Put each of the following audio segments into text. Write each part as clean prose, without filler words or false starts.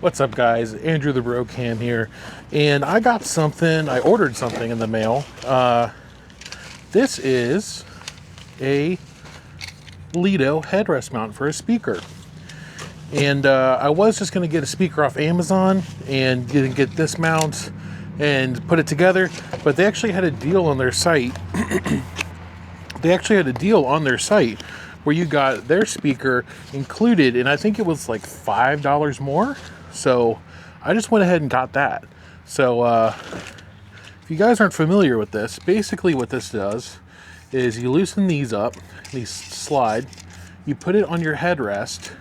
What's up, guys? Andrew the Bro Cam here, and I ordered something in the mail. This is a Lido headrest mount for a speaker. And I was just going to get a speaker off Amazon and get this mount and put it together, but they actually had a deal on their site. Where you got their speaker included, and I think it was like $5 more. So I just went ahead and got that. So if you guys aren't familiar with this, basically what this does is you loosen these up, these slide, you put it on your headrest,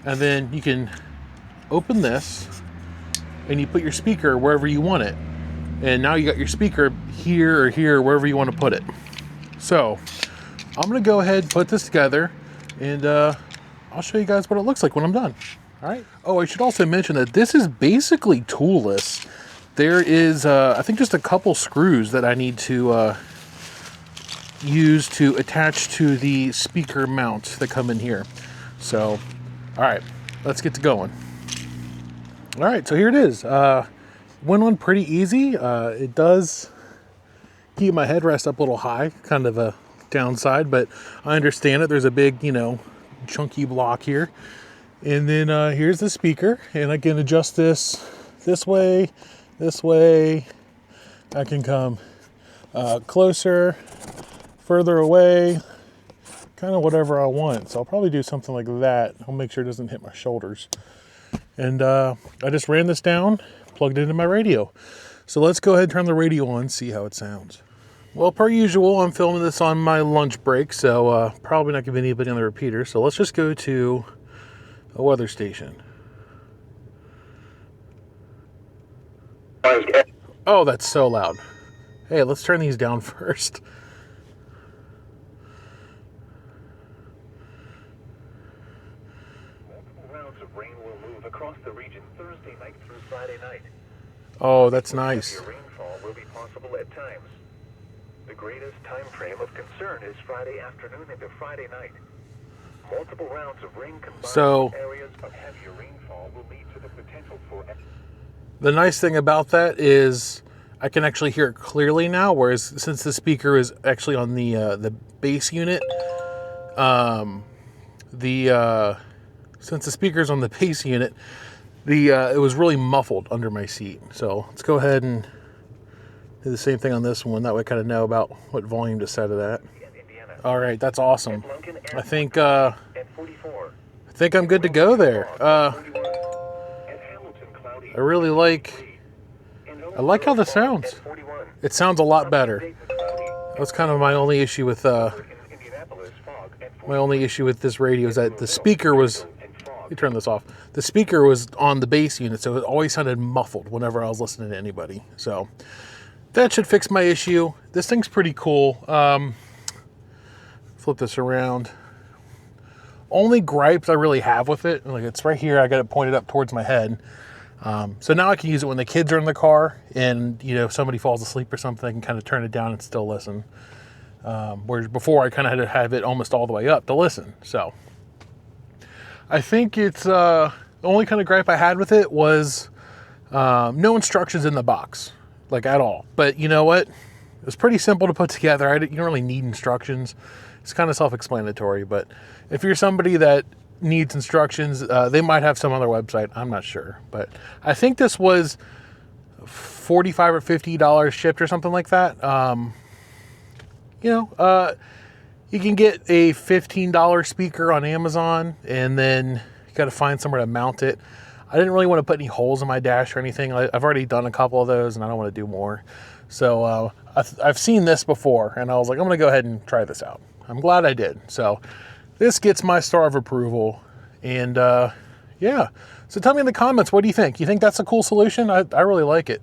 and then you can open this and you put your speaker wherever you want it. And now you got your speaker here or here, wherever you want to put it. So I'm gonna go ahead and put this together, and I'll show you guys what it looks like when I'm done. All right. Oh, I should also mention that this is basically toolless. There is, I think, just a couple screws that I need to use to attach to the speaker mount that come in here. So, all right, let's get to going. All right, so here it is. Went on pretty easy. It does keep my headrest up a little high, kind of a downside, but I understand it. There's a big, chunky block here. And then here's the speaker, and I can adjust this way. I can come closer, further away, kind of whatever I want. So I'll probably do something like that. I'll make sure it doesn't hit my shoulders. And I just ran this down, plugged it into my radio. So let's go ahead and turn the radio on, see how it sounds. Well, per usual, I'm filming this on my lunch break, so probably not going to be anybody on the repeater. So let's just go to a weather station. Oh, that's so loud. Hey, let's turn these down first. Multiple rounds of rain will move across the region Thursday night through Friday night. Oh, that's nice. Heavy rainfall will be possible at times. The greatest time frame of concern is Friday afternoon into Friday night. Multiple rounds of rain combined with areas of heavier rainfall will lead to the potential for... The nice thing about that is I can actually hear it clearly now, whereas since the speaker is actually on the bass unit, since the speaker's on the bass unit, it was really muffled under my seat. So let's go ahead and do the same thing on this one. That way I kind of know about what volume to set it at. All right, that's awesome. I think I'm good to go there. I like how this sounds. It sounds a lot better. That's kind of my only issue with this radio is that the speaker was. Let me turn this off. The speaker was on the bass unit, so it always sounded muffled whenever I was listening to anybody. So that should fix my issue. This thing's pretty cool. Flip this around. Only gripes I really have with it, like it's right here, I got it pointed up towards my head. So now I can use it when the kids are in the car and if somebody falls asleep or something, I can kind of turn it down and still listen. Whereas before I kind of had to have it almost all the way up to listen. So I think it's the only kind of gripe I had with it was no instructions in the box, like at all. But you know what? It was pretty simple to put together. You don't really need instructions. It's kind of self-explanatory, but if you're somebody that needs instructions, they might have some other website. I'm not sure, but I think this was $45 or $50 shipped or something like that. You can get a $15 speaker on Amazon, and then you got to find somewhere to mount it. I didn't really want to put any holes in my dash or anything. I've already done a couple of those, and I don't want to do more. So I've seen this before, and I was like, I'm going to go ahead and try this out. I'm glad I did. So this gets my star of approval. And yeah, so tell me in the comments, what do you think? You think that's a cool solution? I really like it.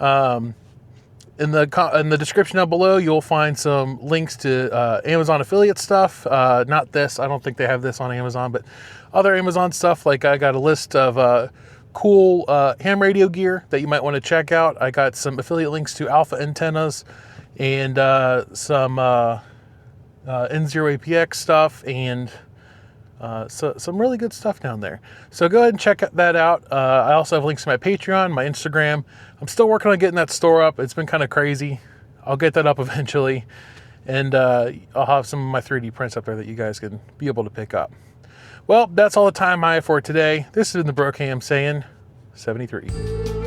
In the description down below, you'll find some links to Amazon affiliate stuff. Not this. I don't think they have this on Amazon, but other Amazon stuff. Like I got a list of cool ham radio gear that you might want to check out. I got some affiliate links to Alpha antennas and some N0 APX stuff and So some really good stuff down there. So go ahead and check that out. I also have links to my Patreon, my Instagram. I'm still working on getting that store up. It's been kind of crazy. I'll get that up eventually. And I'll have some of my 3D prints up there that you guys can be able to pick up. Well, that's all the time I have for today. This has been the Brocam saying 73.